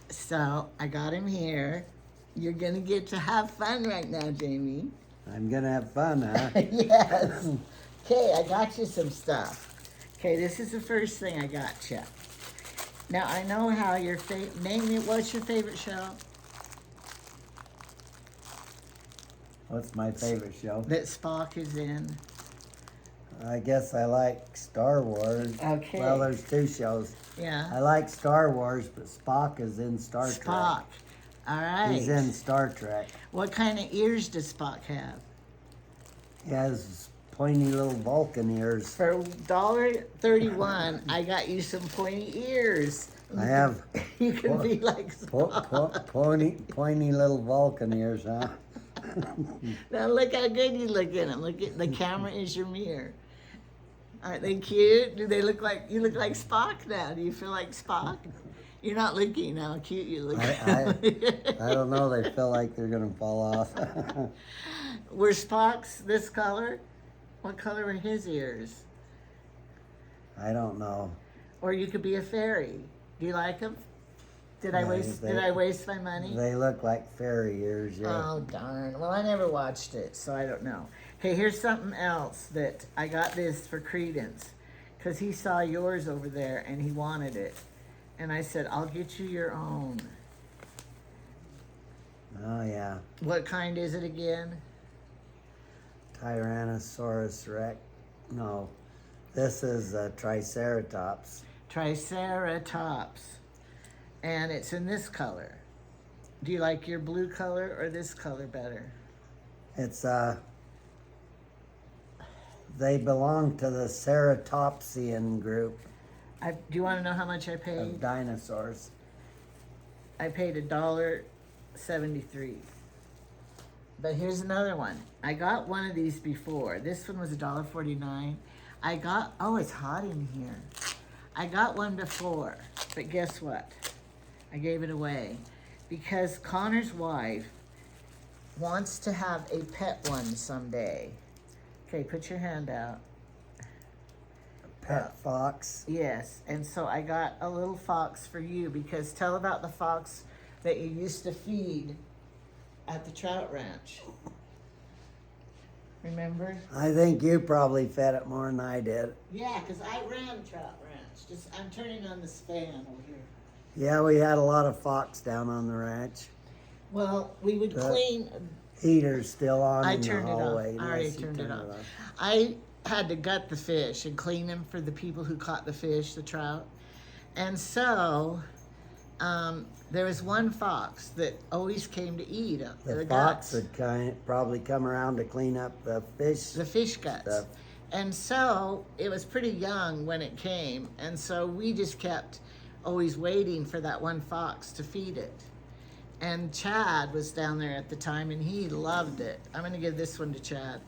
So I got him here. You're gonna get to have fun right now, Jamie. I'm gonna have fun, huh? Yes. Okay, I got you some stuff. Okay, this is the first thing I got you. Now I know how your name it. What's your favorite show? What's my favorite show? That Spock is in. I guess I like Star Wars. Okay. Well, there's two shows. Yeah. I like Star Wars, but Spock is in Star Spock. Trek. All right. He's in Star Trek. What kind of ears does Spock have? He has pointy little Vulcan ears. For $1.31, I got you some pointy ears. I have You can be like Spock. pointy little Vulcan ears, huh? Now look how good you look in them. Look at the camera is your mirror. Aren't they cute? Do they look like you look like Spock now? Do you feel like Spock? You're not looking how cute you look. I don't know. They feel like they're gonna fall off. Were Spock's this color? What color were his ears? I don't know. Or you could be a fairy. Do you like them? Did I waste my money? They look like fairy ears, yeah. Oh darn! Well, I never watched it, so I don't know. Hey, here's something else that I got this for Credence, because he saw yours over there and he wanted it, and I said I'll get you your own. Oh yeah. What kind is it again? Tyrannosaurus Rex. No, this is a Triceratops. Triceratops. And it's in this color. Do you like your blue color or this color better? It's they belong to the Ceratopsian group Do you want to know how much I of paid? dinosaurs. I paid $1.73. But here's another one. I got one of these before. This one was $1.49. It's hot in here. I got one before, but guess what? I gave it away because Connor's wife wants to have a pet one someday. Okay, put your hand out. Pet fox. Yes, and so I got a little fox for you because tell about the fox that you used to feed at the trout ranch. Remember? I think you probably fed it more than I did. Yeah, because I ran trout ranch. I'm turning on this fan over here. Yeah, we had a lot of fox down on the ranch. Well, we would clean. Heater's still on I in the turned it off. hallway. I already Yes, you turned it turned off. I had to gut the fish and clean them for the people who caught the fish, the trout. And so there was one fox that always came to eat The guts, fox would probably come around to clean up the fish. the fish guts. Stuff. And so it was pretty young when it came. And so we just kept always waiting for that one fox to feed it. And Chad was down there at the time and he loved it. I'm going to give this one to Chad.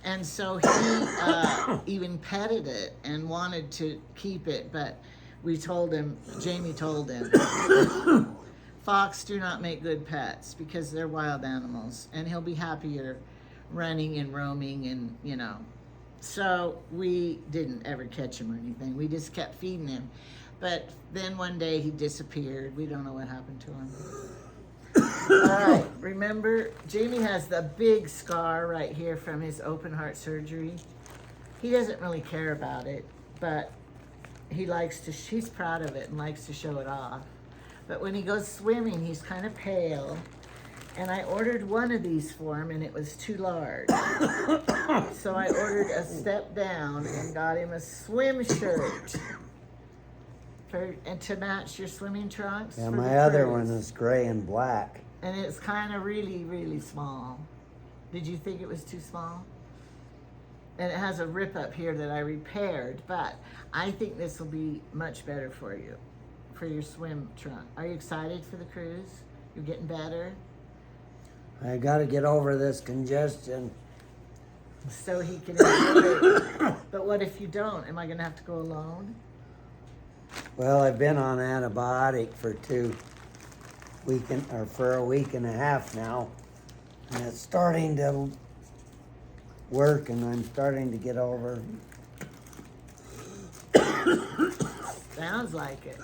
And so he even petted it and wanted to keep it, but we told him, Jamie told him, fox do not make good pets because they're wild animals and he'll be happier running and roaming and, you know. So we didn't ever catch him or anything. We just kept feeding him. But then one day he disappeared. We don't know what happened to him. All right, remember, Jamie has the big scar right here from his open heart surgery. He doesn't really care about it, but he's proud of it and likes to show it off. But when he goes swimming, he's kind of pale. And I ordered one of these for him and it was too large. So I ordered a step down and got him a swim shirt. And to match your swimming trunks. Yeah, for my the other cruise. one is gray and black. And it's kind of really, really small. Did you think it was too small? And it has a rip up here that I repaired, but I think this will be much better for you, for your swim trunk. Are you excited for the cruise? You're getting better? I got to get over this congestion. So he can enjoy it. But what if you don't? Am I going to have to go alone? Well, I've been on antibiotic for a week and a half now, and it's starting to work, and I'm starting to get over. Sounds like it.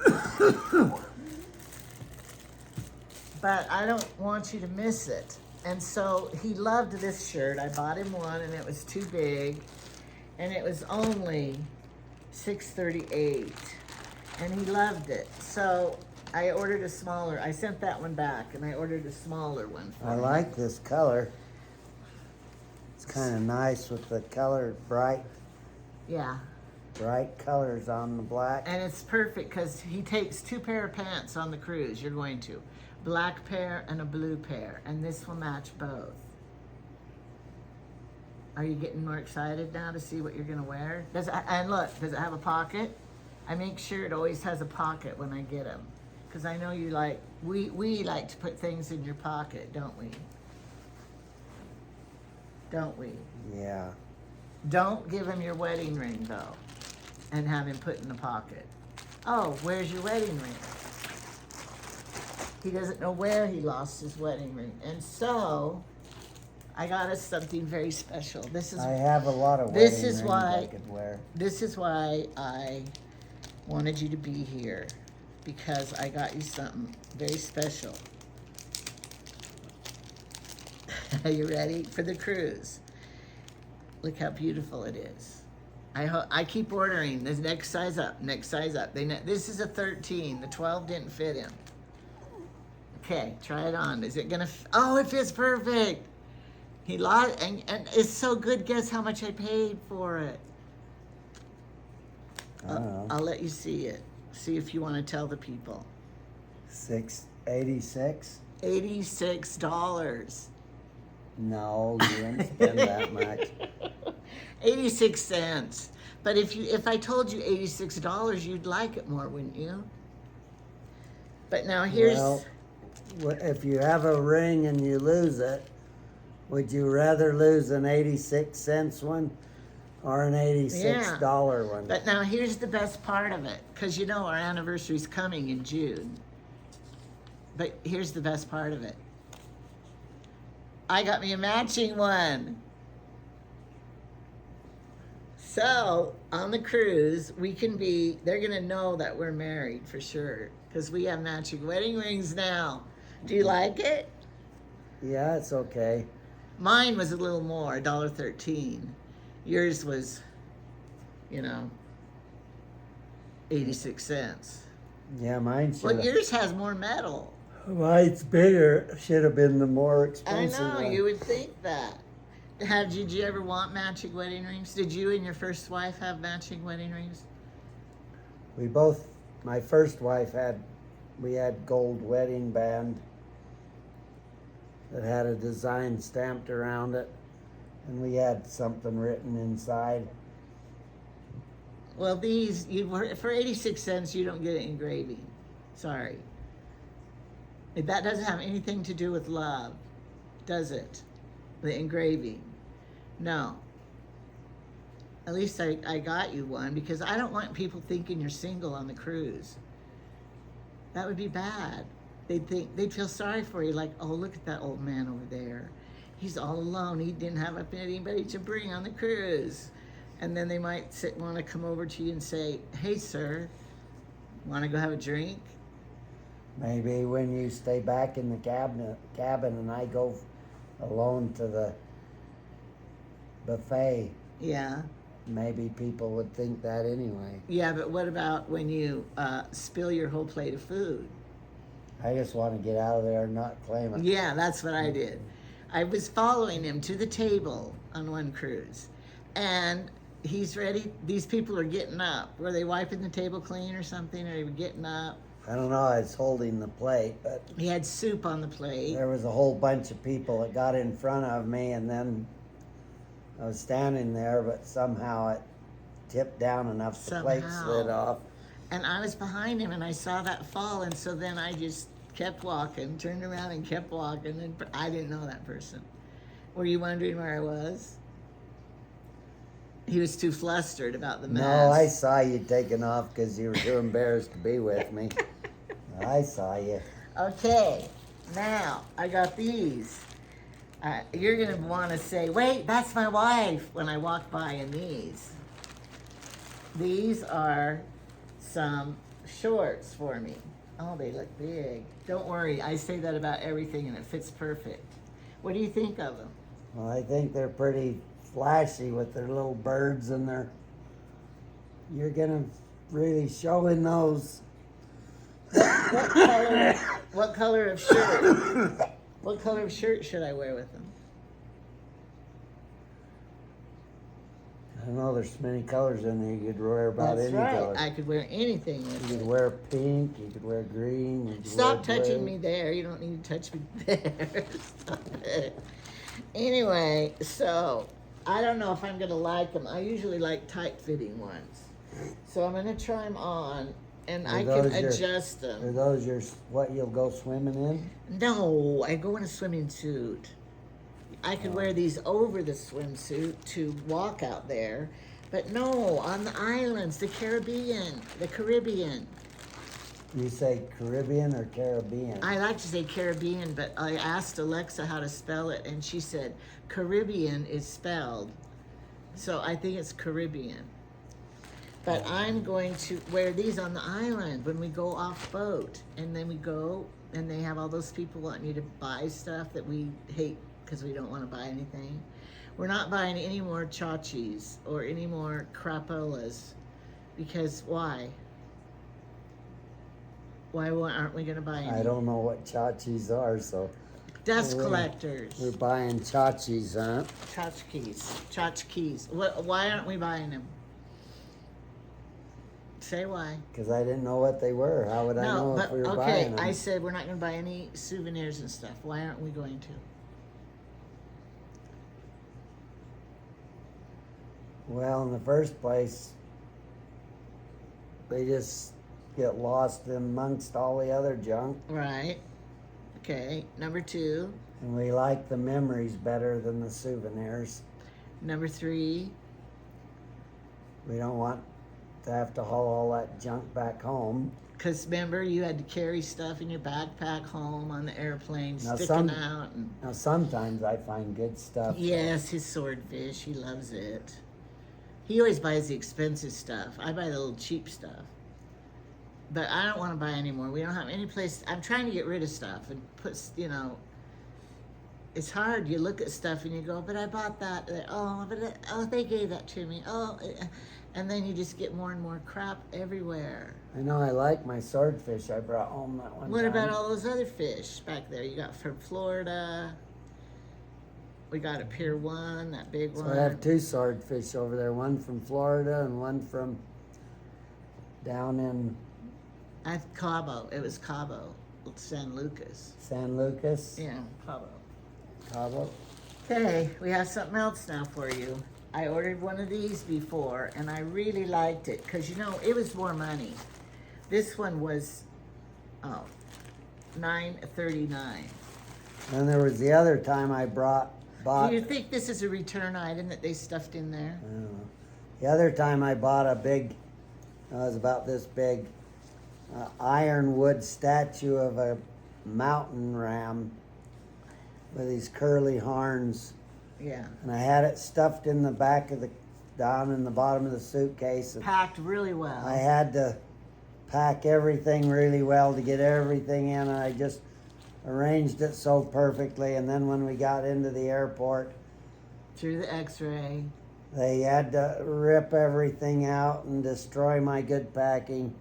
but I don't want you to miss it. And so he loved this shirt. I bought him one and it was too big, and it was only $6.38, and he loved it. So I ordered a smaller. I sent that one back, and I ordered a smaller one for I him. like this color. It's kind of nice with the color, bright colors on the black. And it's perfect because he takes 2 pair of pants on the cruise. You're going to. Black pair and a blue pair. And this will match both. Are you getting more excited now to see what you're going to wear? And look, does it have a pocket? I make sure it always has a pocket when I get them. Because I know you like, we like to put things in your pocket, don't we? Don't we? Yeah. Don't give him your wedding ring, though, and have him put in the pocket. Oh, where's your wedding ring? He doesn't know where he lost his wedding ring. And so, I got us something very special. I have a lot of this wedding is rings why- I could wear. This is why I wanted you to be here, because I got you something very special. Are you ready for the cruise? Look how beautiful it is. I keep ordering. The next size up, next size up. This is a 13. The 12 didn't fit him. Okay, try it on. Is it gonna? Oh, it fits perfect. He lost, and it's so good. Guess how much I paid for it? I don't know. I'll let you see it. See if you want to tell the people. $6.86? $86. No, you didn't spend that much. 86 cents. But if I told you $86, you'd like it more, wouldn't you? But now here's... Well, if you have a ring and you lose it, would you rather lose an 86 cents one or an $86 one? But now here's the best part of it, because you know our anniversary's coming in June. But here's the best part of it. I got me a matching one. So, on the cruise, they're gonna know that we're married for sure, because we have matching wedding rings now. Do you like it? Yeah, it's okay. Mine was a little more, $1.13. Yours was, 86 cents. Yeah, mine should Well, have. yours has more metal. Mine's bigger. Should have been the more I expensive know, one. you would think that. Did you ever want matching wedding rings? Did you and your first wife have matching wedding rings? My first wife we had gold wedding band that had a design stamped around it, and we had something written inside. Well, for 86 cents, you don't get an engraving. Sorry. That doesn't have anything to do with love, does it? The engraving. No. At least I got you one, because I don't want people thinking you're single on the cruise. That would be bad. They'd feel sorry for you, like, oh, look at that old man over there. He's all alone. He didn't have anybody to bring on the cruise. And then they might want to come over to you and say, hey, sir, want to go have a drink? Maybe when you stay back in the cabin and I go alone to the buffet, Yeah. maybe people would think that anyway. Yeah, but what about when you spill your whole plate of food? I just want to get out of there and not claim it. Yeah, that's what I did. I was following him to the table on one cruise, and he's ready. These people are getting up. Were they wiping the table clean or something? Or they were getting up? I don't know, I was holding the plate, but He had soup on the plate. there was a whole bunch of people that got in front of me, and then I was standing there, but somehow it tipped down enough the plate Somehow. slid off. And I was behind him, and I saw that fall, and so then I just kept walking, turned around and kept walking, and I didn't know that person. Were you wondering where I was? He was too flustered about the mess. No, I saw you taking off because you were too embarrassed to be with me. I saw you. Okay, now I got these. You're gonna want to say, wait, that's my wife, when I walk by in these. These are some shorts for me. Oh, they look big. Don't worry, I say that about everything and it fits perfect. What do you think of them? Well, I think they're pretty flashy with their little birds and their. You're gonna really show in those. What color of shirt? What color of shirt should I wear with them? I don't know, there's many colors in there. You could wear about That's any right. color. I could wear anything with You it. could wear pink, you could wear green. You could Stop wear touching blue. me there. You don't need to touch me there. Stop it. Anyway, so I don't know if I'm going to like them. I usually like tight-fitting ones. So I'm going to try them on, and I can adjust Are them. those what you'll go swimming in? No, I go in a swimming suit. I could wear these over the swimsuit to walk out there. But no, on the islands, the Caribbean. You say Caribbean or Caribbean? I like to say Caribbean, but I asked Alexa how to spell it, and she said Caribbean is spelled. So I think it's Caribbean. But I'm going to wear these on the island when we go off boat. And then we go, and they have all those people wanting you to buy stuff that we hate because we don't want to buy anything. We're not buying any more chachis or any more crapolas. Because why? Why aren't we going to buy any? I don't know what chachis are, so. Dust We're collectors. buying chachis, huh? Tchotchkes. Why aren't we buying them? Say why. Because I didn't know what they were. How would I know if we were buying them? I said we're not going to buy any souvenirs and stuff. Why aren't we going to? Well, in the first place, they just get lost amongst all the other junk. Right. Okay. Number 2. And we like the memories better than the souvenirs. Number 3. We don't want to have to haul all that junk back home. Because remember, you had to carry stuff in your backpack home on the airplane, Now, sticking out. And Now, sometimes I find good stuff. yes, his swordfish. He loves it. He always buys the expensive stuff. I buy the little cheap stuff. But I don't want to buy any more. We don't have any place. I'm trying to get rid of stuff and put, it's hard. You look at stuff and you go, but I bought that. Oh, they gave that to me. And then you just get more and more crap everywhere. I know I like my swordfish I brought home that one What time. about all those other fish back there? You got from Florida. We got at Pier 1, that big So one. I have 2 swordfish over there, one from Florida and one from down in At Cabo. It was Cabo. San Lucas. San Lucas. Yeah, Cabo. Cabo. Okay, we have something else now for you. I ordered one of these before, and I really liked it, because, it was more money. This one was, $9.39. Then there was the other time I bought. Do you think this is a return item that they stuffed in there? I don't know. The other time I bought a big, it was about this big, ironwood statue of a mountain ram with these curly horns. Yeah. And I had it stuffed in the back of down in the bottom of the suitcase. And Packed really well. I had to pack everything really well to get everything in, and I just arranged it so perfectly. And then when we got into the airport, Through the x-ray. they had to rip everything out and destroy my good packing,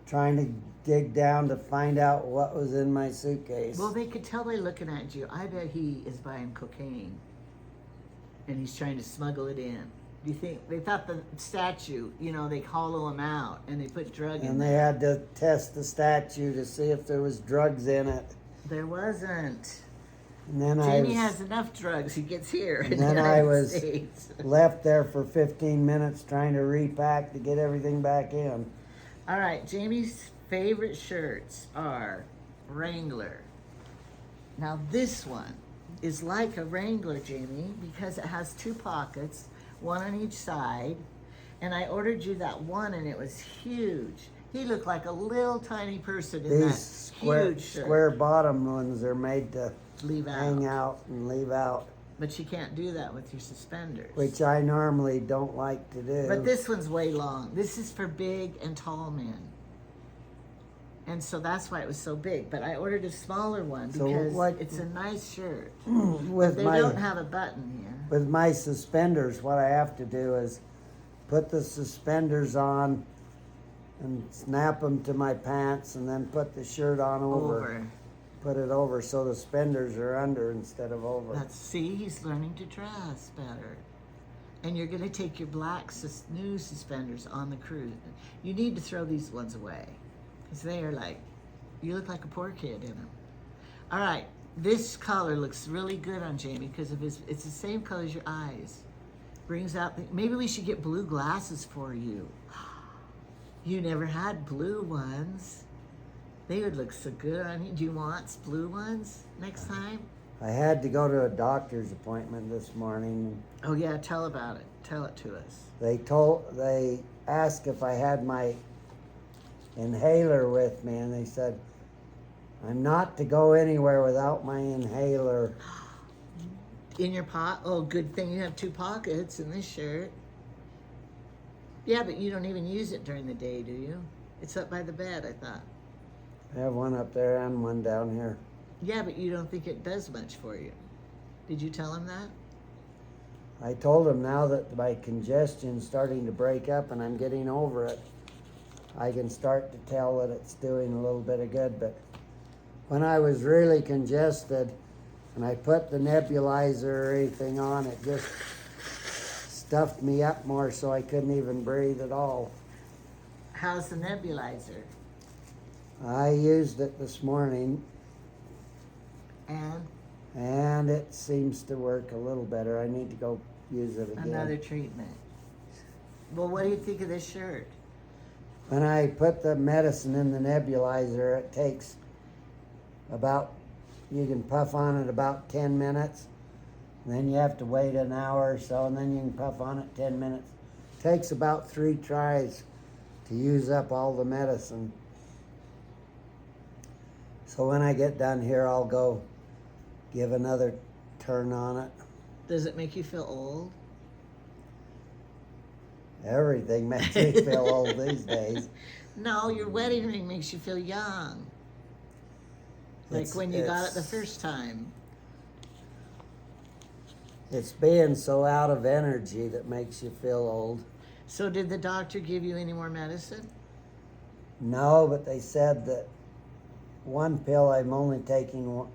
trying to dig down to find out what was in my suitcase. Well, they could tell by looking at you. I bet he is buying cocaine. And he's trying to smuggle it in. Do you think they thought the statue, they hollow him out and they put drug in And they there? had to test the statue to see if there was drugs in it. There wasn't. And then Jamie has enough drugs. He gets here in and the then United I was States. left there for 15 minutes trying to repack to get everything back in. All right, Jamie's favorite shirts are Wrangler. Now this one is like a Wrangler, Jamie, because it has 2 pockets, one on each side. And I ordered you that one, and it was huge. He looked like a little tiny person in These that huge shirt. square bottom ones are made to Leave out. hang out and leave out, But you can't do that with your suspenders. which I normally don't like to do. But this one's way long. This is for big and tall men. And so that's why it was so big. But I ordered a smaller one So because what- it's a nice shirt. With They my don't have a button here. with my suspenders, what I have to do is put the suspenders on and snap them to my pants, and then put the shirt on over. Put it over so the suspenders are under instead of over. See, he's learning to dress better. And you're going to take your black new suspenders on the cruise. You need to throw these ones away because they are like, you look like a poor kid in them. All right, this color looks really good on Jamie because of it's the same color as your eyes. Brings out maybe we should get blue glasses for you. You never had blue ones. They would look so good on you. Do you want blue ones next time? I had to go to a doctor's appointment this morning. Oh yeah, tell about it. Tell it to us. They asked if I had my inhaler with me, and they said I'm not to go anywhere without my inhaler. In your pot? Oh, good thing you have 2 pockets in this shirt. Yeah, but you don't even use it during the day, do you? It's up by the bed, I thought. I have one up there and one down here. Yeah, but you don't think it does much for you. Did you tell him that? I told him now that my congestion's starting to break up and I'm getting over it, I can start to tell that it's doing a little bit of good. But when I was really congested and I put the nebulizer or anything on, it just stuffed me up more so I couldn't even breathe at all. How's the nebulizer? I used it this morning And it seems to work a little better. I need to go use it again. another treatment. Well, what do you think of this shirt? When I put the medicine in the nebulizer, it takes about, you can puff on it about 10 minutes. And then you have to wait an hour or so, and then you can puff on it 10 minutes. It takes about 3 tries to use up all the medicine. So when I get done here, I'll go give another turn on it. Does it make you feel old? Everything makes me feel old these days. No, your wedding ring makes you feel young. Like when you got it the first time. It's being so out of energy that makes you feel old. So did the doctor give you any more medicine? No, but they said that one pill I'm only taking one.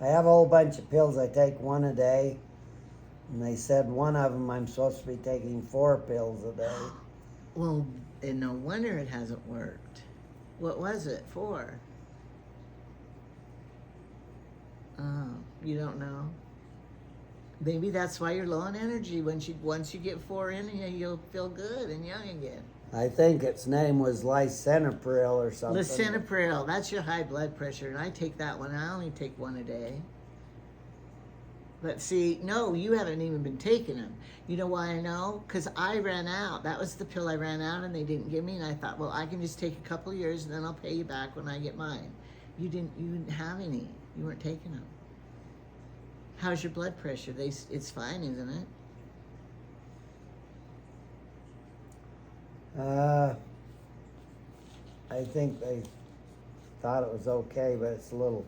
I have a whole bunch of pills. I take one a day. And they said one of them I'm supposed to be taking 4 pills a day. Well, and no wonder it hasn't worked. What was it for? Oh, you don't know? Maybe that's why you're low on energy. Once you get 4 in you, you'll feel good and young again. I think its name was lisinopril or something. Lisinopril, that's your high blood pressure, and I take that one. I only take 1 a day. But see, no, you haven't even been taking them. You know why I know? Because I ran out. That was the pill I ran out, and they didn't give me. And I thought, well, I can just take a couple of years, and then I'll pay you back when I get mine. You didn't have any. You weren't taking them. How's your blood pressure? It's fine, isn't it? I think they thought it was okay, but it's a little.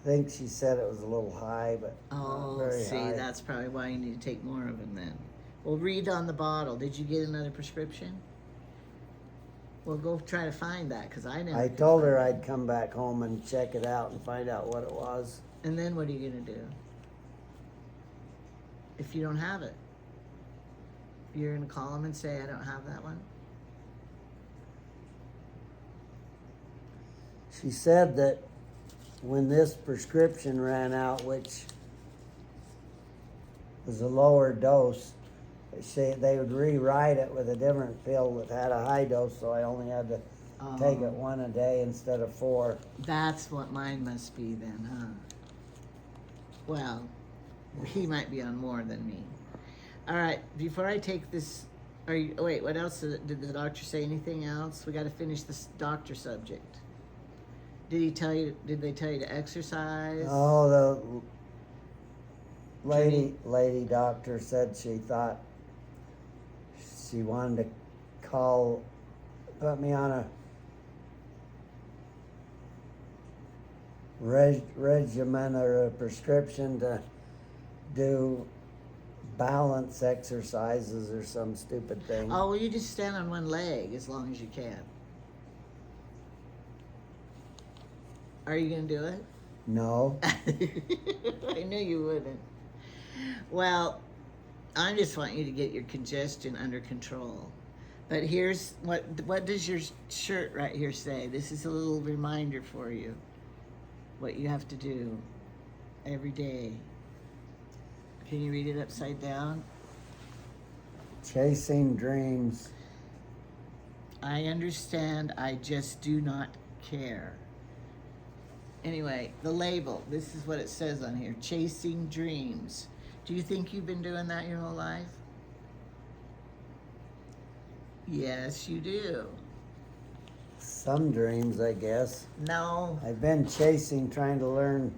I think she said it was a little high, but not very high. That's probably why you need to take more of them then. Well, read on the bottle. Did you get another prescription? Well, go try to find that, because I never. I told her I'd come back home and check it out and find out what it was. And then what are you going to do? If you don't have it? You're going to call them and say, I don't have that one? She said that when this prescription ran out, which was a lower dose, they would rewrite it with a different pill that had a high dose, so I only had to take it 1 a day instead of 4. That's what mine must be then, huh? Well, he might be on more than me. All right, before I take this, wait, what else did the doctor say? Anything else? We got to finish this doctor subject. Did they tell you to exercise? Oh, the lady doctor said she thought she wanted to put me on regimen or a prescription to do balance exercises or some stupid thing. Oh, well, you just stand on one leg as long as you can. Are you going to do it? No. I knew you wouldn't. Well, I just want you to get your congestion under control. But here's what does your shirt right here say? This is a little reminder for you. What you have to do every day. Can you read it upside down? Chasing dreams. I understand, I just do not care. Anyway, the label, this is what it says on here, chasing dreams. Do you think you've been doing that your whole life? Yes, you do. Some dreams, I guess. No. I've been chasing, trying to learn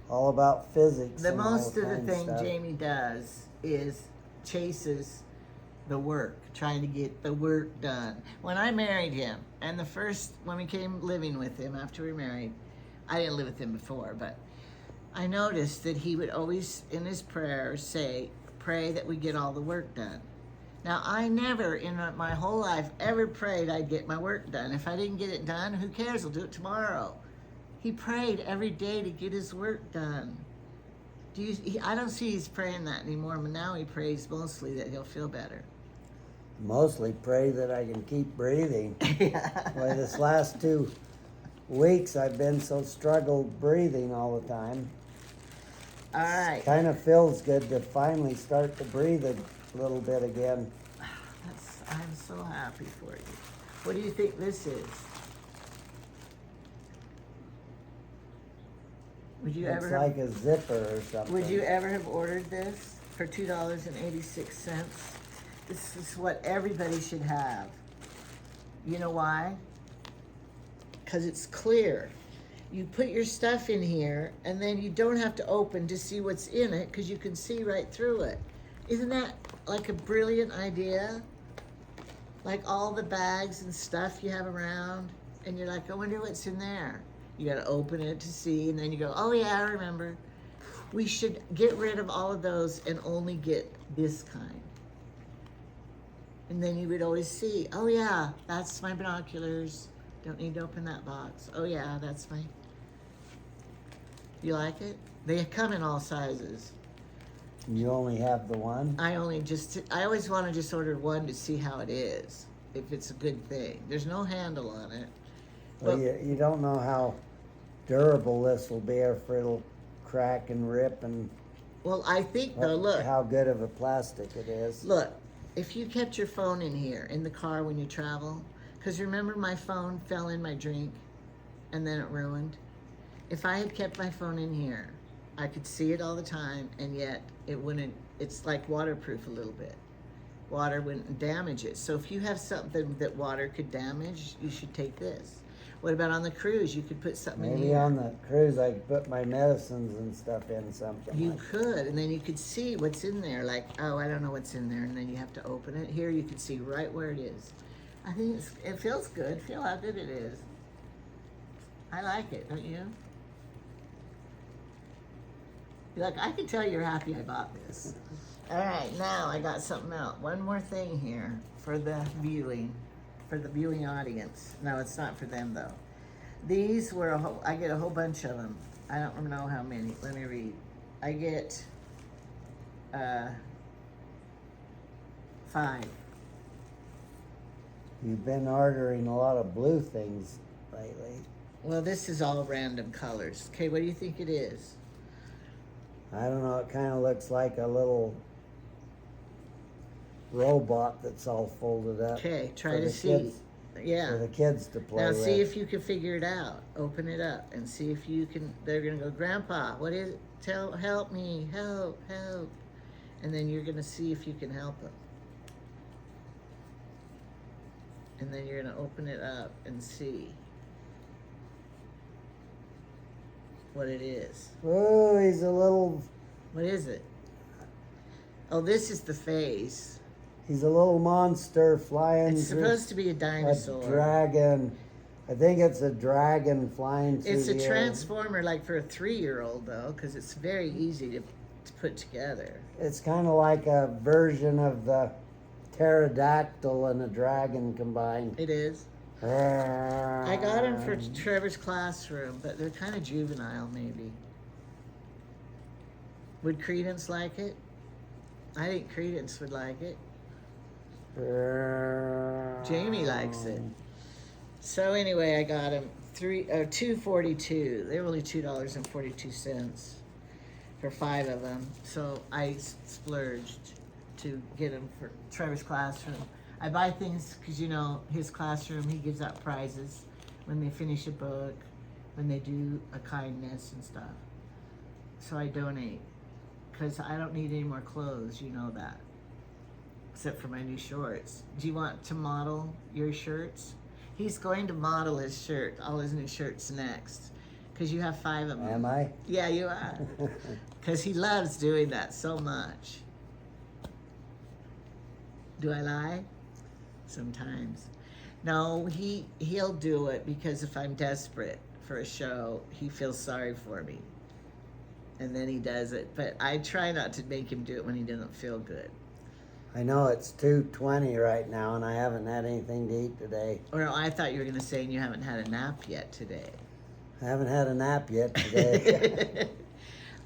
all about physics. The and all most of the kind thing stuff. Jamie does is chases the work, trying to get the work done. When I married him, and when we came living with him after we married, I didn't live with him before, but I noticed that he would always, in his prayers, say, pray that we get all the work done. Now, I never in my whole life ever prayed I'd get my work done. If I didn't get it done, who cares? I'll do it tomorrow. He prayed every day to get his work done. I don't see he's praying that anymore, but now he prays mostly that he'll feel better. Mostly pray that I can keep breathing. Yeah. Boy, this last 2 weeks I've been so struggled breathing all the time. All right. Kind of feels good to finally start to breathe a little bit again. I'm so happy for you. What do you think this is? Would you It's ever like a zipper or something. Would you ever have ordered this for $2.86? This is what everybody should have. You know why? Because it's clear. You put your stuff in here, and then you don't have to open to see what's in it, because you can see right through it. Isn't that like a brilliant idea? Like all the bags and stuff you have around, and you're like, I wonder what's in there. You gotta open it to see, and then you go, oh yeah, I remember. We should get rid of all of those and only get this kind. And then you would always see, oh yeah, that's my binoculars. Don't need to open that box. Oh yeah, that's my... You like it? They come in all sizes. You only have the one? I always want to just order one to see how it is, if it's a good thing. There's no handle on it. Well, you don't know how durable this will be, or if it'll crack and rip, and Well, I think though, look. how good of a plastic it is. Look, if you kept your phone in here, in the car when you travel, because remember my phone fell in my drink and then it ruined? If I had kept my phone in here, I could see it all the time, and yet it wouldn't, it's like waterproof a little bit. Water wouldn't damage it. So if you have something that water could damage, you should take this. What about on the cruise? You could put something in Maybe here. on the cruise I could put my medicines and stuff in something. You like could, and then you could see what's in there. Like, oh, I don't know what's in there, and then you have to open it. Here, you can see right where it is. I think it feels good. Feel how good it is. I like it, don't you? You're like, I can tell you're happy I bought this. All right, now I got something else. One more thing here for the viewing audience. No, it's not for them though. These were I get a whole bunch of them. I don't know how many. Let me read. I get 5. You've been ordering a lot of blue things lately. Well, this is all random colors. Okay, what do you think it is? I don't know, it kind of looks like a little robot that's all folded up. Okay, try for to the see. kids- Yeah. For the kids to play Now with. see if you can figure it out. Open it up and see if you can. They're gonna go, Grandpa, what is it? Help me, help. And then you're gonna see if you can help them. And then you're gonna open it up and see what it is. Oh, he's a little, What is it? Oh, this is the face. he's a little monster flying It's through supposed to be a a dinosaur. dragon. I think it's a dragon flying through It's a the air. transformer like for a 3-year-old though, because it's very easy to put together. It's kind of like a version of the pterodactyl and a dragon combined. It is. I got them for Trevor's classroom, but they're kind of juvenile maybe. Would Credence like it? I think Credence would like it. Jamie likes it. So anyway, I got them $2.42. They were only $2.42 for 5 of them. So I splurged to get them for Trevor's classroom. I buy things because, you know, his classroom, he gives out prizes when they finish a book, when they do a kindness and stuff. So I donate because I don't need any more clothes, you know that, except for my new shorts. Do you want to model your shirts? He's going to model his shirt, all his new shirts next, because you have 5 of them. Am I? Yeah, you are. Because he loves doing that so much. Do I lie? Sometimes. No, he'll do it because if I'm desperate for a show, he feels sorry for me. And then he does it. But I try not to make him do it when he doesn't feel good. I know it's 2:20 right now, and I haven't had anything to eat today. Or I thought you were going to say you haven't had a nap yet today. I haven't had a nap yet today.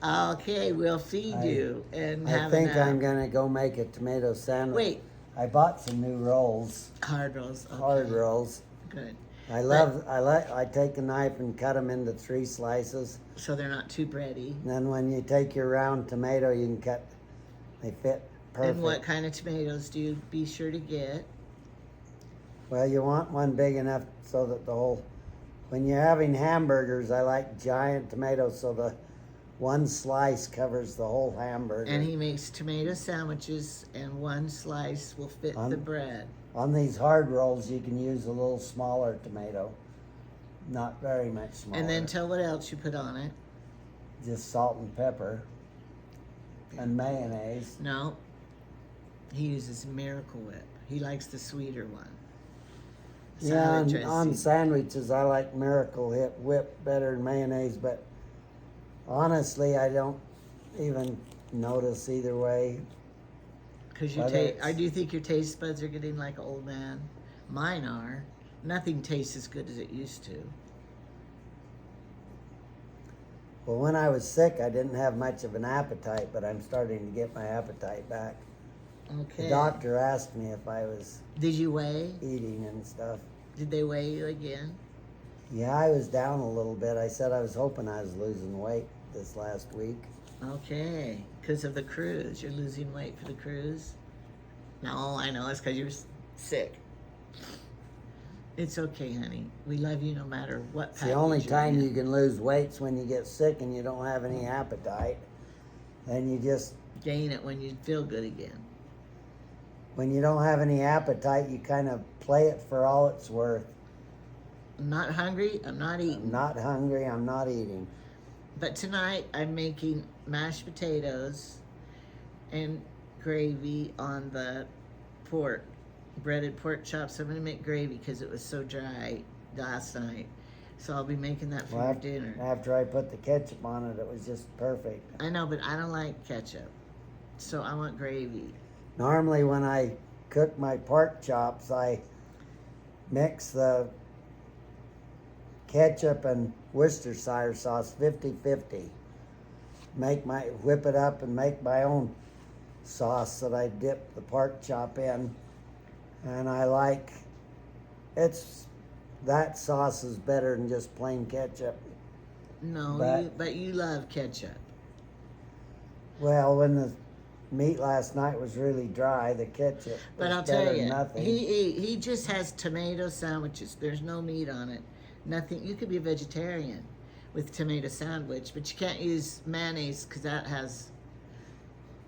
Okay, we'll feed you and have I think a nap. I'm gonna go make a tomato sandwich. Wait. I bought some new rolls, Hard rolls. Okay. hard rolls. Good. I take a knife and cut them into 3 slices. So they're not too bready. And then when you take your round tomato, you can cut. They fit perfect. And what kind of tomatoes do you be sure to get? Well, you want one big enough so that the whole. When you're having hamburgers, I like giant tomatoes so the one slice covers the whole hamburger. And he makes tomato sandwiches, and one slice will fit the bread. On these hard rolls, you can use a little smaller tomato. Not very much smaller. And then tell what else you put on it. Just salt and pepper. And mayonnaise. No. He uses Miracle Whip. He likes the sweeter one. Yeah, Salad on dressing. sandwiches, I like Miracle Whip better than mayonnaise, but honestly, I don't even notice either way. Because Whether I do think your taste buds are getting like an old man. Mine are. Nothing tastes as good as it used to. Well, when I was sick, I didn't have much of an appetite, but I'm starting to get my appetite back. Okay. The doctor asked me if I was Did you weigh? eating and stuff. Did they weigh you again? Yeah, I was down a little bit. I said I was hoping I was losing weight this last week. Okay. Because of the cruise. You're losing weight for the cruise? No, I know. It's because you're sick. It's okay, honey. We love you no matter what It's the only package you're time in. you can lose weight's when you get sick and you don't have any appetite. And you just, Gain it when you feel good again. when you don't have any appetite, you kind of play it for all it's worth. I'm not hungry. I'm not eating. I'm not hungry, I'm not eating. But tonight I'm making mashed potatoes and gravy on the pork, breaded pork chops. I'm going to make gravy because it was so dry last night. So I'll be making that for your dinner. After I put the ketchup on it, it was just perfect. I know, but I don't like ketchup. So I want gravy. Normally when I cook my pork chops, I mix the ketchup and Worcestershire sauce 50-50. Whip it up and make my own sauce that I dip the pork chop in. And I like, that sauce is better than just plain ketchup. No, but you love ketchup. Well, when the meat last night was really dry, the ketchup But was I'll better tell than you, nothing. he just has tomato sandwiches. There's no meat on it. Nothing. You could be a vegetarian with tomato sandwich, but you can't use mayonnaise because that has.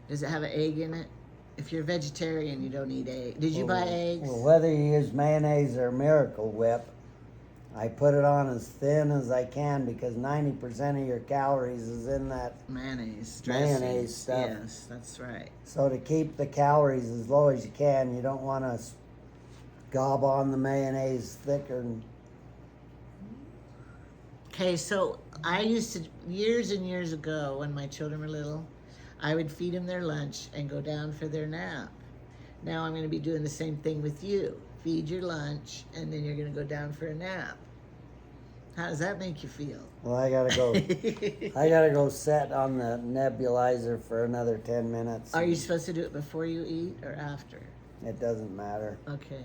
Does it have an egg in it? If you're a vegetarian, you don't eat egg. Did you buy eggs? Well, whether you use mayonnaise or Miracle Whip, I put it on as thin as I can because 90% of your calories is in that. Mayonnaise. Mayonnaise dressings. stuff. Yes, that's right. So to keep the calories as low as you can, you don't want to gob on the mayonnaise thicker than Okay, so I used to, years and years ago when my children were little, I would feed them their lunch and go down for their nap. Now I'm going to be doing the same thing with you. Feed your lunch and then you're going to go down for a nap. How does that make you feel? Well, I gotta go. I gotta go set on the nebulizer for another 10 minutes. Are you supposed to do it before you eat or after? It doesn't matter. Okay.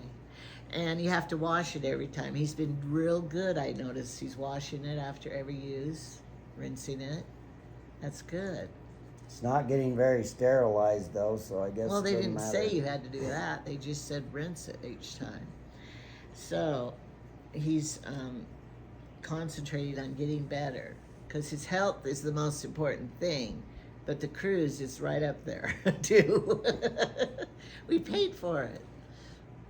And you have to wash it every time. He's been real good, I noticed. He's washing it after every use, rinsing it. That's good. It's not getting very sterilized though, so I guess. Well, they it doesn't didn't matter. say you had to do that. They just said rinse it each time. So he's concentrated on getting better because his health is the most important thing. But the cruise is right up there too. We paid for it.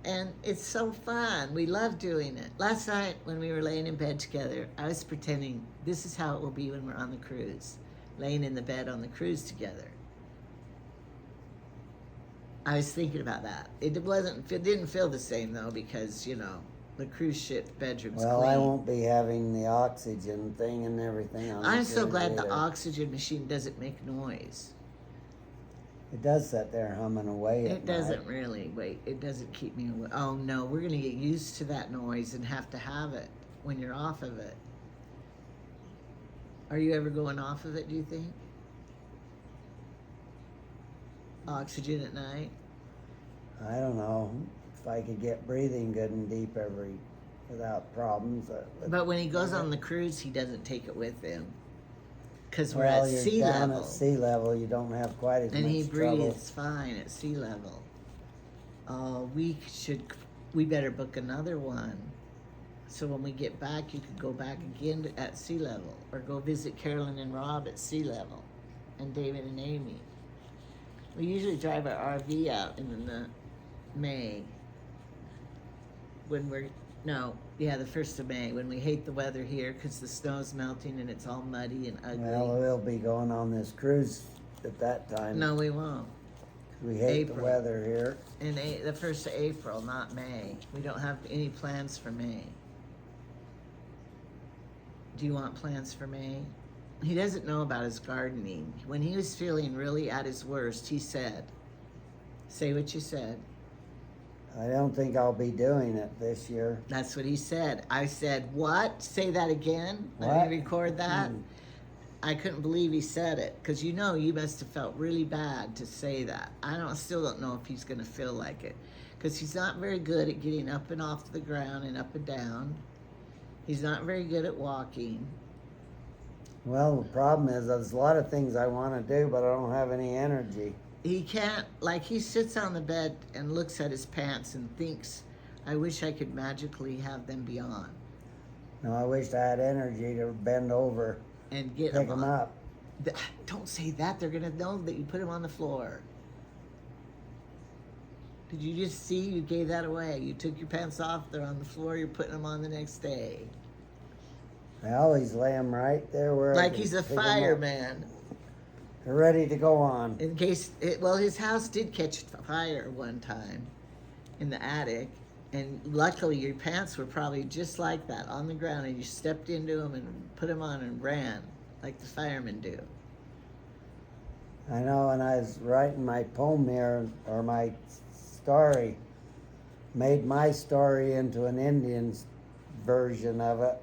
And it's so fun. We love doing it. Last night when we were laying in bed together, I was pretending this is how it will be when we're on the cruise. Laying in the bed on the cruise together. I was thinking about that. It didn't feel the same though because, you know, the cruise ship bedroom's Well, clean. I won't be having the oxygen thing and everything on I'm the so cruise glad the either. oxygen machine doesn't make noise. It does sit there humming away. It doesn't really. Wait, it doesn't keep me awake. Oh no, we're gonna get used to that noise and have to have it when you're off of it. Are you ever going off of it, do you think? Oxygen at night? I don't know if I could get breathing good and deep without problems. But when he goes on the cruise, he doesn't take it with him. Because we're Well, at you're sea down level. at sea level. You don't have quite as And he much trouble. breathes fine at sea level. Oh, we better book another one. So when we get back, you could go back again at sea level. Or go visit Carolyn and Rob at sea level. And David and Amy. We usually drive our RV out in the May. When we're, the 1st of May. When we hate the weather here because the snow's melting and it's all muddy and ugly. Well, we'll be going on this cruise at that time. No, we won't. We hate the April. weather here. In the 1st of April, not May. We don't have any plans for May. Do you want plans for May? He doesn't know about his gardening. When he was feeling really at his worst, he said, say what you said. I don't think I'll be doing it this year. That's what he said. I said, what? Say that again? Let What? me record that. I couldn't believe he said it because you must have felt really bad to say that. Still don't know if he's going to feel like it because he's not very good at getting up and off the ground and up and down. He's not very good at walking. Well, the problem is there's a lot of things I want to do, but I don't have any energy. He can't, he sits on the bed and looks at his pants and thinks, I wish I could magically have them be on. No, I wish I had energy to bend over, And get pick them them on. up. Don't say that. They're going to know that you put them on the floor. Did you just see? You gave that away. You took your pants off. They're on the floor. You're putting them on the next day. I always lay them right there where I Like can he's a pick 'em up. fireman. They're ready to go on. In case, his house did catch fire one time in the attic. And luckily your pants were probably just like that on the ground and you stepped into them and put them on and ran like the firemen do. I know when I was writing my poem here, or my story, made my story into an Indian version of it.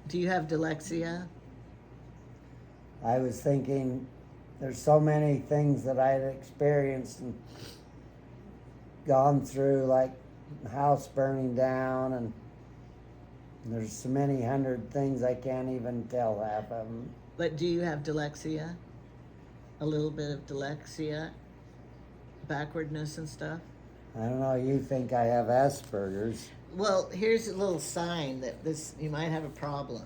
Do you have dyslexia? I was thinking there's so many things that I had experienced and gone through, like house burning down, and there's so many hundred things I can't even tell half of them. But do you have dyslexia? A little bit of dyslexia? Backwardness and stuff? I don't know, you think I have Asperger's. Well, here's a little sign that you might have a problem.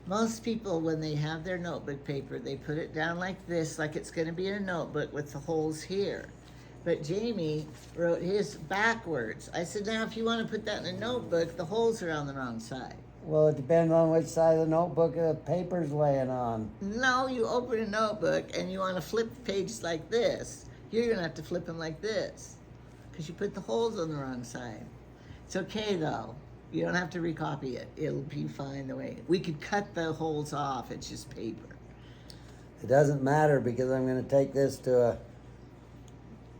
Most people, when they have their notebook paper, they put it down like this, like it's going to be in a notebook with the holes here. But Jamie wrote his backwards. I said, now if you want to put that in a notebook, the holes are on the wrong side. Well, it depends on which side of the notebook the paper's laying on. No, you open a notebook and you want to flip the pages like this. You're going to have to flip them like this because you put the holes on the wrong side. It's okay though. You don't have to recopy it. It'll be fine the way. We could cut the holes off. It's just paper. It doesn't matter because I'm going to take this to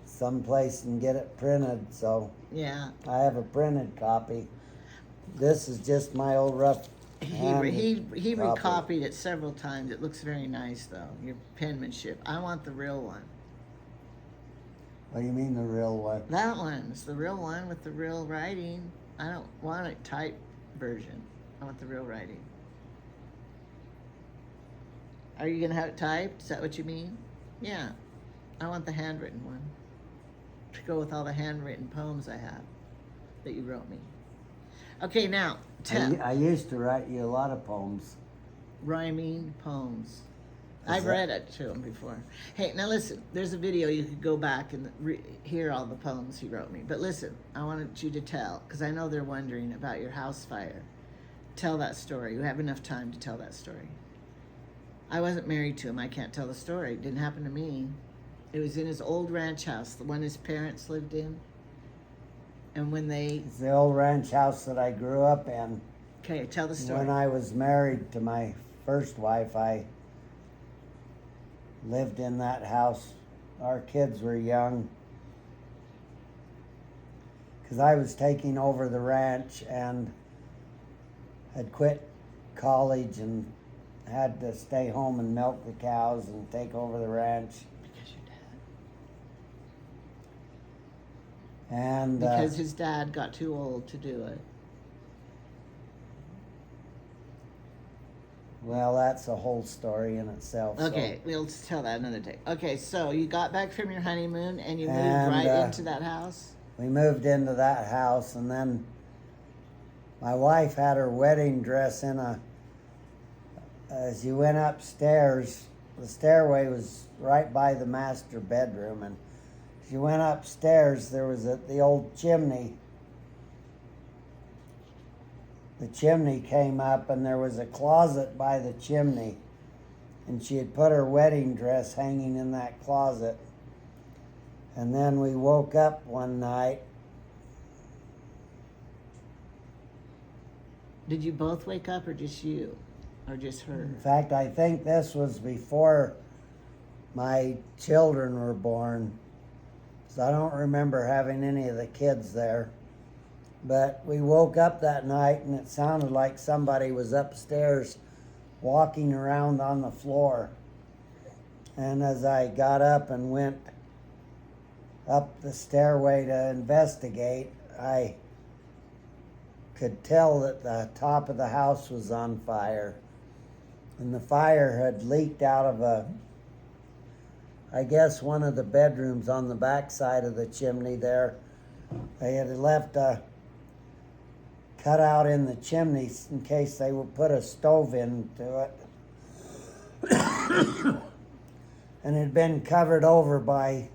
someplace and get it printed. So Yeah. I have a printed copy. This is just my old rough. He copy. recopied it several times. It looks very nice though. Your penmanship. I want the real one. What do you mean the real one? That one. It's the real one with the real writing. I don't want a type version. I want the real writing. Are you gonna have it typed? Is that what you mean? Yeah. I want the handwritten one. To go with all the handwritten poems I have that you wrote me. Okay, now, I used to write you a lot of poems. rhyming poems. Is I've that- read it to him before. Hey, now listen, there's a video you could go back and hear all the poems he wrote me. But listen, I wanted you to tell, because I know they're wondering about your house fire. Tell that story. You have enough time to tell that story. I wasn't married to him. I can't tell the story. It didn't happen to me. It was in his old ranch house, the one his parents lived in. And when they... It's the old ranch house that I grew up in. Okay, tell the story. When I was married to my first wife, I lived in that house. Our kids were young. Because I was taking over the ranch and had quit college and had to stay home and milk the cows and take over the ranch. Because your dad. And Because his dad got too old to do it. well, that's a whole story in itself. Okay, we'll just tell that another day. Okay, so you got back from your honeymoon and you moved And, right into that house? So we moved into that house, and then my wife had her wedding dress in as you went upstairs, the stairway was right by the master bedroom, and as you went upstairs, there was the old chimney. The chimney came up, and there was a closet by the chimney, and she had put her wedding dress hanging in that closet. And then we woke up one night. Did you both wake up or just you? Or just her? In fact, I think this was before my children were born. So I don't remember having any of the kids there. But we woke up that night and it sounded like somebody was upstairs walking around on the floor. And as I got up and went up the stairway to investigate, I could tell that the top of the house was on fire. And the fire had leaked out of I guess one of the bedrooms on the back side of the chimney there. They had left a cutout in the chimney in case they would put a stove into it. And it had been covered over by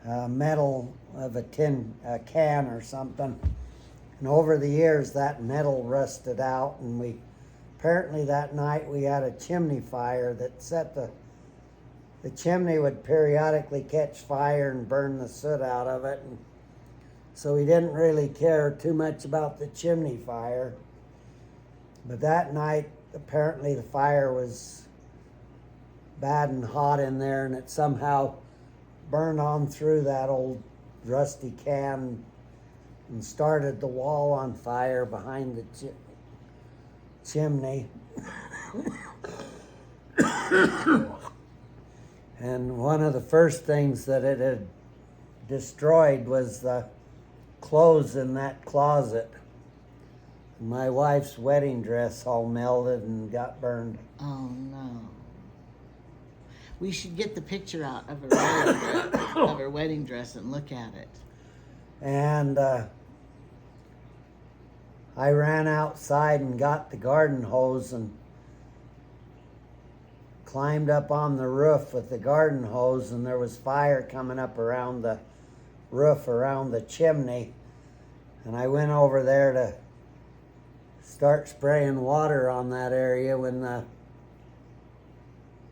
metal of a can or something. And over the years, that metal rusted out, and apparently that night we had a chimney fire that set the chimney would periodically catch fire and burn the soot out of it. And so we didn't really care too much about the chimney fire. But that night, apparently the fire was bad and hot in there, and it somehow burned on through that old rusty can and started the wall on fire behind the chimney. And one of the first things that it had destroyed was the clothes in that closet. My wife's wedding dress all melted and got burned. Oh no. We should get the picture out of her wedding dress and look at it. And I ran outside and got the garden hose and climbed up on the roof with the garden hose, and there was fire coming up around the roof, around the chimney. And I went over there to start spraying water on that area when the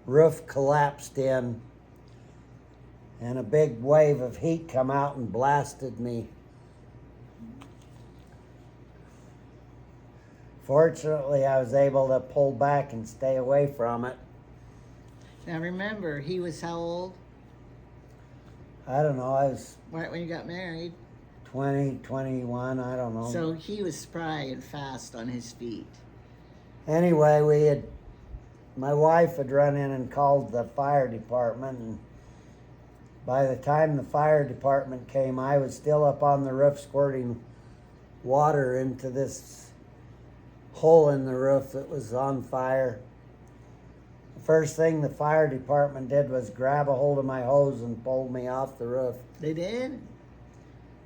roof collapsed in, and a big wave of heat come out and blasted me Fortunately, I was able to pull back and stay away from it. Now remember, he was how old? I don't know, I was Right when you got married. 20, 21, I don't know. So he was spry and fast on his feet. Anyway, my wife had run in and called the fire department, and by the time the fire department came, I was still up on the roof squirting water into this hole in the roof that was on fire. The first thing the fire department did was grab a hold of my hose and pull me off the roof. They did?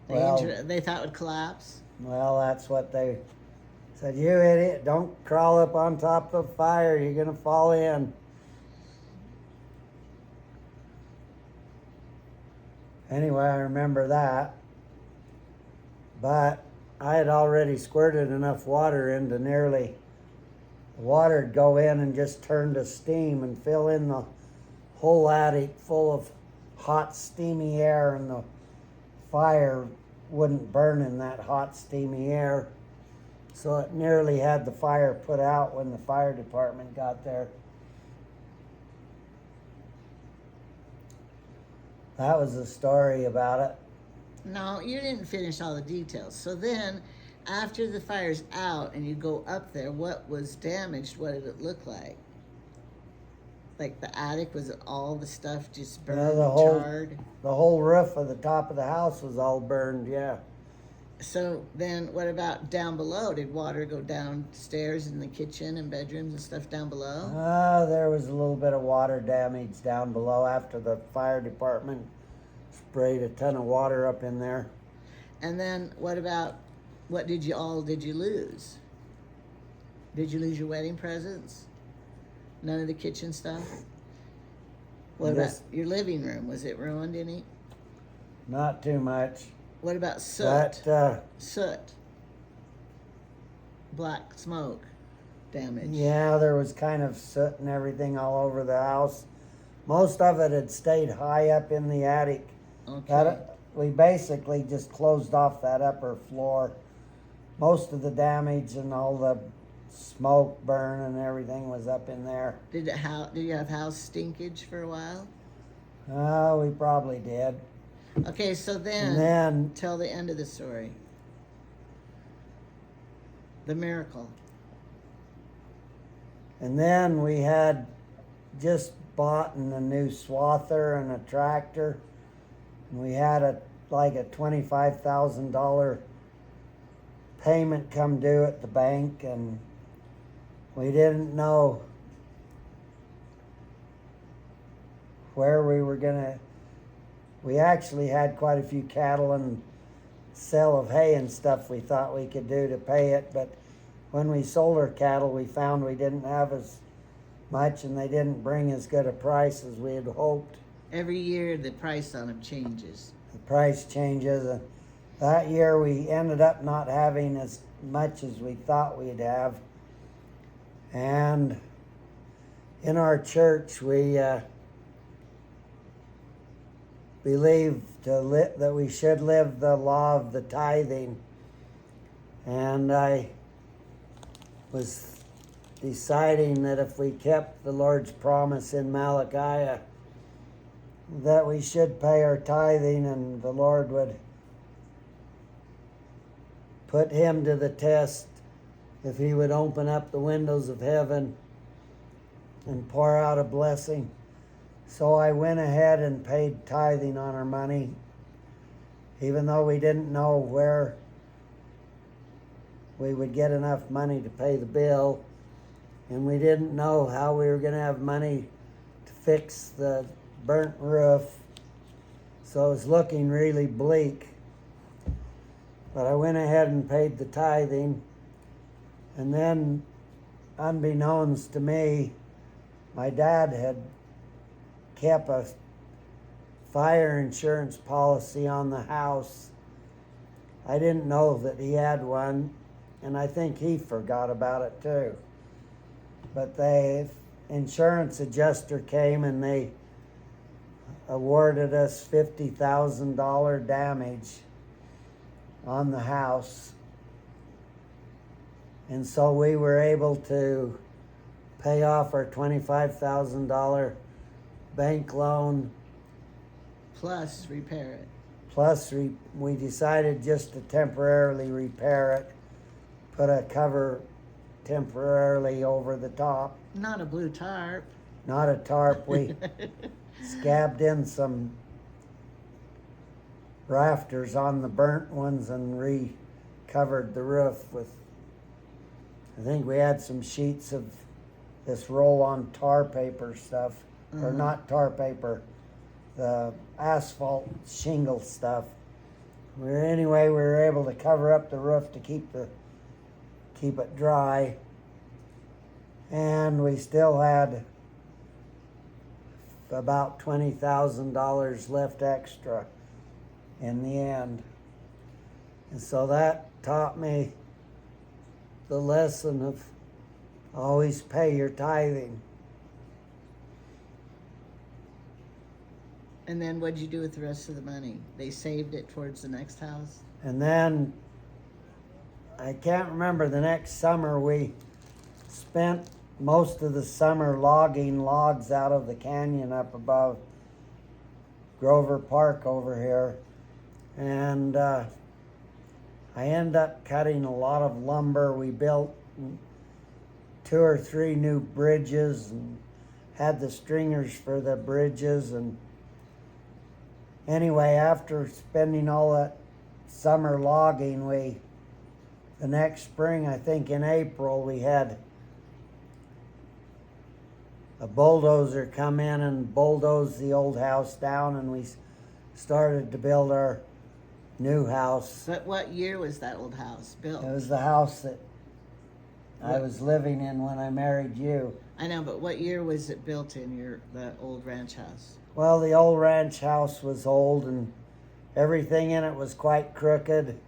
Well, They thought it would collapse? well, that's what they said. You idiot, don't crawl up on top of the fire. You're going to fall in. Anyway, I remember that. But I had already squirted enough water into nearly, the water'd go in and just turn to steam and fill in the whole attic full of hot, steamy air, and the fire wouldn't burn in that hot, steamy air. So it nearly had the fire put out when the fire department got there. That was the story about it. No, you didn't finish all the details. So then, after the fire's out and you go up there, what was damaged? What did it look like? Like the attic, was it all the stuff just burned, charred? The whole roof of the top of the house was all burned, yeah. So then what about down below? Did water go downstairs in the kitchen and bedrooms and stuff down below? There was a little bit of water damage down below after the fire department sprayed a ton of water up in there. And then what did you lose? Did you lose your wedding presents? None of the kitchen stuff? What about your living room? Was it ruined any? Not too much. What about soot? But, soot. Black smoke damage. yeah, there was kind of soot and everything all over the house. Most of it had stayed high up in the attic. Okay. We basically just closed off that upper floor. Most of the damage and all the smoke burn and everything was up in there. Did you have house stinkage for a while? We probably did. Okay, so then And then tell the end of the story. The miracle. And then we had just bought a new swather and a tractor. And we had a $25,000 payment come due at the bank, and we didn't know where we were gonna. We actually had quite a few cattle and sale of hay and stuff we thought we could do to pay it, but when we sold our cattle, we found we didn't have as much, and they didn't bring as good a price as we had hoped. Every year the price on them changes. The price changes. And that year we ended up not having as much as we thought we'd have. And in our church, we believe that we should live the law of the tithing. And I was deciding that if we kept the Lord's promise in Malachi, that we should pay our tithing, and the Lord would put him to the test if he would open up the windows of heaven and pour out a blessing. So I went ahead and paid tithing on our money, even though we didn't know where we would get enough money to pay the bill, and we didn't know how we were going to have money to fix the burnt roof. So it was looking really bleak. But I went ahead and paid the tithing, and then, unbeknownst to me, my dad had kept a fire insurance policy on the house. I didn't know that he had one, and I think he forgot about it too. But the insurance adjuster came and they awarded us $50,000 damage on the house. And so we were able to pay off our $25,000 bank loan. Plus repair it. Plus, we decided just to temporarily repair it, put a cover temporarily over the top. Not a blue tarp. Not a tarp. We scabbed in some rafters on the burnt ones and recovered the roof with, I think we had some sheets of this roll-on tar paper stuff, or not tar paper, the asphalt shingle stuff. Anyway, we were able to cover up the roof to keep it dry, and we still had about $20,000 left extra in the end. And so that taught me the lesson of always pay your tithing. And then what'd you do with the rest of the money? They saved it towards the next house? And then, I can't remember, the next summer we spent most of the summer logging logs out of the canyon up above Grover Park over here. And I ended up cutting a lot of lumber. We built 2 or 3 new bridges and had the stringers for the bridges. And anyway, after spending all that summer logging, the next spring, I think in April, we had a bulldozer come in and bulldoze the old house down, and we started to build our new house. But what year was that old house built? It was the house that I was living in when I married you. I know, but what year was it built in, the old ranch house? Well, the old ranch house was old and everything in it was quite crookedly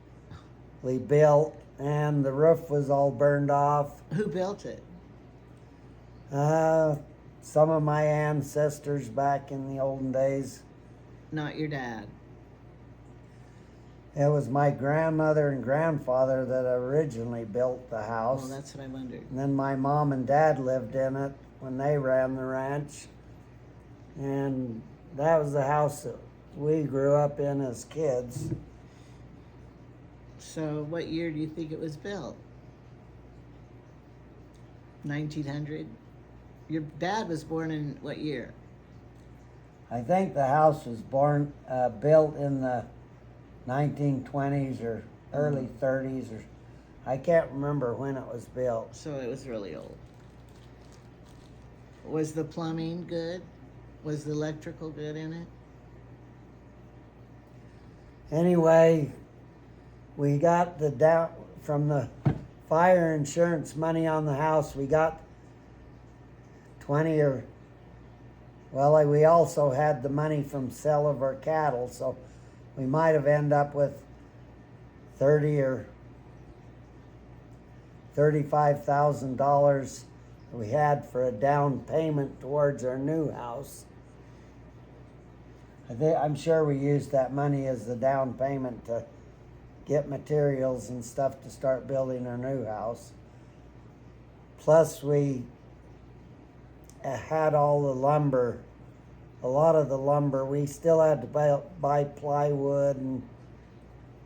built, and the roof was all burned off. Who built it? Some of my ancestors back in the olden days. Not your dad. It was my grandmother and grandfather that originally built the house. Well, that's what I wondered. And then my mom and dad lived in it when they ran the ranch. And that was the house that we grew up in as kids. So what year do you think it was built? 1900? Your dad was born in what year? I think the house was built in the 1920s or early 30s, or I can't remember when it was built. So it was really old. Was the plumbing good? Was the electrical good in it? Anyway, we got from the fire insurance money on the house, we got 20 or, well, we also had the money from sale of our cattle, so we might have ended up with $30,000 or $35,000 we had for a down payment towards our new house. I'm sure we used that money as the down payment to get materials and stuff to start building our new house. Plus we had all the lumber, a lot of the lumber. We still had to buy plywood and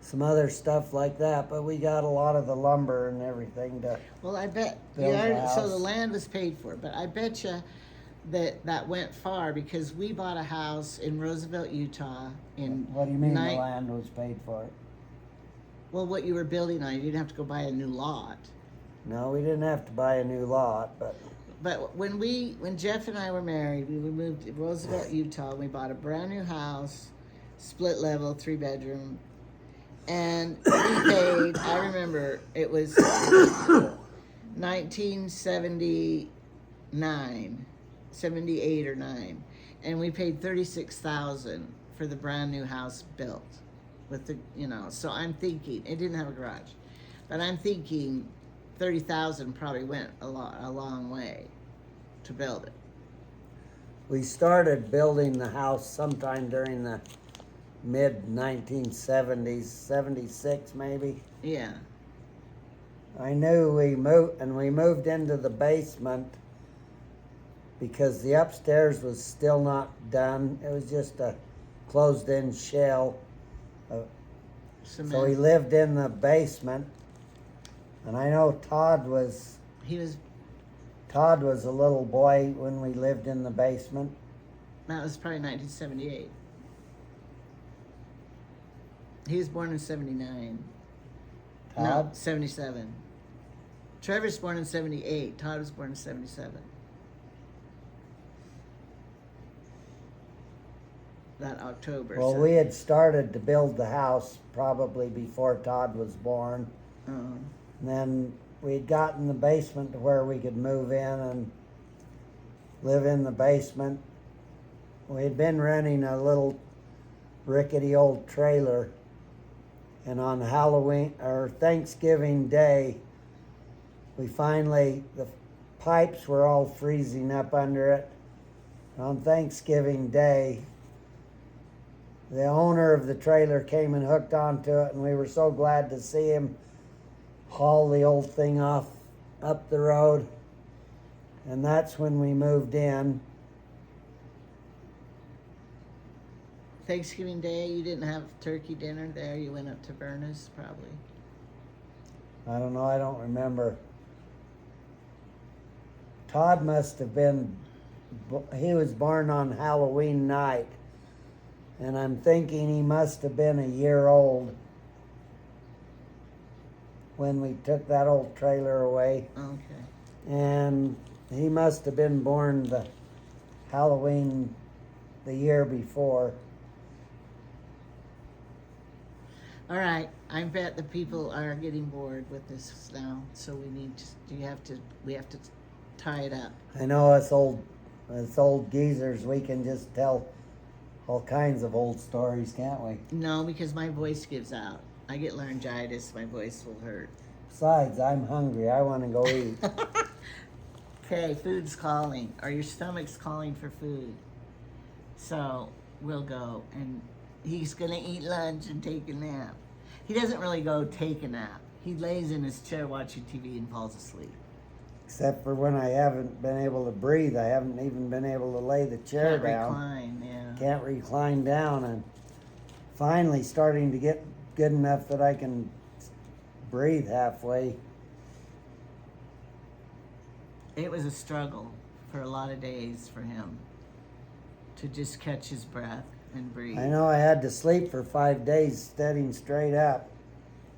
some other stuff like that, but we got a lot of the lumber and everything to Well, I bet, build the house. so the land was paid for, but I bet you that went far, because we bought a house in Roosevelt, Utah in What do you mean the land was paid for? Well, what you were building on, you didn't have to go buy a new lot. No, we didn't have to buy a new lot, but when Jeff and I were married, we moved to Roosevelt, Utah, and we bought a brand new house, split level, 3-bedroom, and we paid, I remember, it was 1979, 78 or 9, and we paid $36,000 for the brand new house built with the, so I'm thinking, it didn't have a garage, but I'm thinking $30,000 probably went a long way to build it. we started building the house sometime during the mid 1970s, 76 maybe. Yeah. I knew we moved into the basement because the upstairs was still not done. It was just a closed-in shell. So Cement. he lived in the basement, and I know Todd was a little boy when we lived in the basement. That was probably 1978. He was born in 79. No, Todd? 77. Trevor's born in 78. Todd was born in 77. That October. Well, we had started to build the house probably before Todd was born. Uh-oh. And then we had gotten the basement to where we could move in and live in the basement. We had been renting a little rickety old trailer, and on Halloween or Thanksgiving Day, the pipes were all freezing up under it. On Thanksgiving Day, the owner of the trailer came and hooked onto it, and we were so glad to see him haul the old thing off up the road. And that's when we moved in. Thanksgiving Day, you didn't have turkey dinner there. You went up to Berna's, probably. I don't know, I don't remember. Todd must have been, he was born on Halloween night, and I'm thinking he must have been a year old when we took that old trailer away. Okay. And he must have been born the Halloween the year before. All right. I bet the people are getting bored with this now, so we have to tie it up. I know us old geezers, we can just tell all kinds of old stories, can't we? No, because my voice gives out. I get laryngitis, my voice will hurt. Besides, I'm hungry. I want to go eat. Okay, food's calling, or your stomach's calling for food. So we'll go, and he's gonna eat lunch and take a nap. He doesn't really go take a nap. He lays in his chair watching TV and falls asleep. Except for when I haven't been able to breathe. I haven't even been able to lay the chair Can't down. recline, yeah. Can't recline down, and finally starting to get good enough that I can breathe halfway. It was a struggle for a lot of days for him to just catch his breath and breathe. I know I had to sleep for 5 days sitting straight up.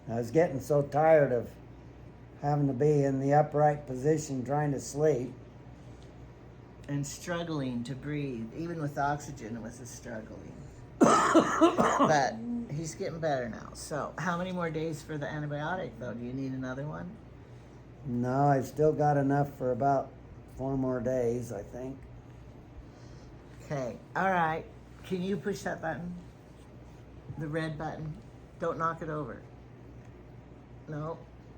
I was getting so tired of having to be in the upright position trying to sleep. And struggling to breathe. Even with oxygen, it was a struggling. But he's getting better now. So how many more days for the antibiotic, though? Do you need another one? No, I've still got enough for about 4 more days, I think. Okay, all right. Can you push that button? The red button. Don't knock it over. No,